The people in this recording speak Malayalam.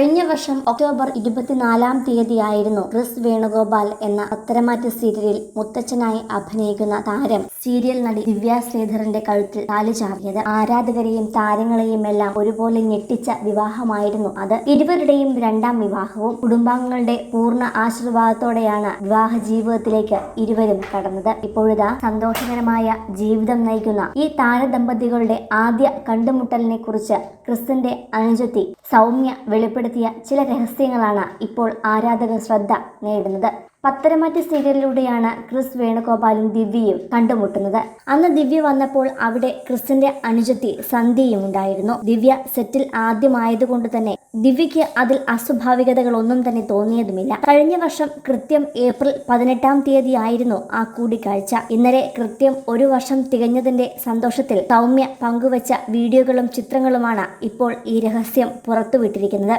കഴിഞ്ഞ വർഷം ഒക്ടോബർ 24 ക്രിസ് വേണുഗോപാൽ എന്ന പത്തരമാറ്റ് സീരിയലിൽ മുത്തച്ഛനായി അഭിനയിക്കുന്ന താരം സീരിയൽ നടി ദിവ്യ ശ്രീധറിന്റെ കഴുത്തിൽ താലി ചാർത്തിയത്. ആരാധകരെയും താരങ്ങളെയും എല്ലാം ഒരുപോലെ ഞെട്ടിച്ച വിവാഹമായിരുന്നു അത്. ഇരുവരുടെയും രണ്ടാം വിവാഹവും കുടുംബാംഗങ്ങളുടെ പൂർണ്ണ ആശീർവാദത്തോടെയാണ് വിവാഹ ജീവിതത്തിലേക്ക് ഇരുവരും കടന്നത്. ഇപ്പോഴിതാ സന്തോഷകരമായ ജീവിതം നയിക്കുന്ന ഈ താരദമ്പതികളുടെ ആദ്യ കണ്ടുമുട്ടലിനെ കുറിച്ച് ക്രിസിന്റെ അനുജത്തി സൗമ്യ വെളിപ്പെടുത്തിയ ചില രഹസ്യങ്ങളാണ് ഇപ്പോൾ ആരാധക ശ്രദ്ധ നേടുന്നത്. പത്തരമാറ്റ് സീരിയലിലൂടെയാണ് ക്രിസ് വേണുഗോപാലും ദിവ്യയും കണ്ടുമുട്ടുന്നത്. അന്ന് ദിവ്യ വന്നപ്പോൾ അവിടെ ക്രിസിന്റെ അനുജത്തി സന്ധ്യയും ഉണ്ടായിരുന്നു. ദിവ്യ സെറ്റിൽ ആദ്യമായതുകൊണ്ട് തന്നെ ദിവ്യയ്ക്ക് അതിൽ അസ്വാഭാവികതകളൊന്നും തന്നെ തോന്നിയതുമില്ല. കഴിഞ്ഞ വർഷം കൃത്യം ഏപ്രിൽ 18 ആയിരുന്നു ആ കൂടിക്കാഴ്ച. ഇന്നലെ കൃത്യം ഒരു വർഷം തികഞ്ഞതിന്റെ സന്തോഷത്തിൽ സൗമ്യ പങ്കുവച്ച വീഡിയോകളും ചിത്രങ്ങളുമാണ് ഇപ്പോൾ ഈ രഹസ്യം പുറത്തുവിട്ടിരിക്കുന്നത്.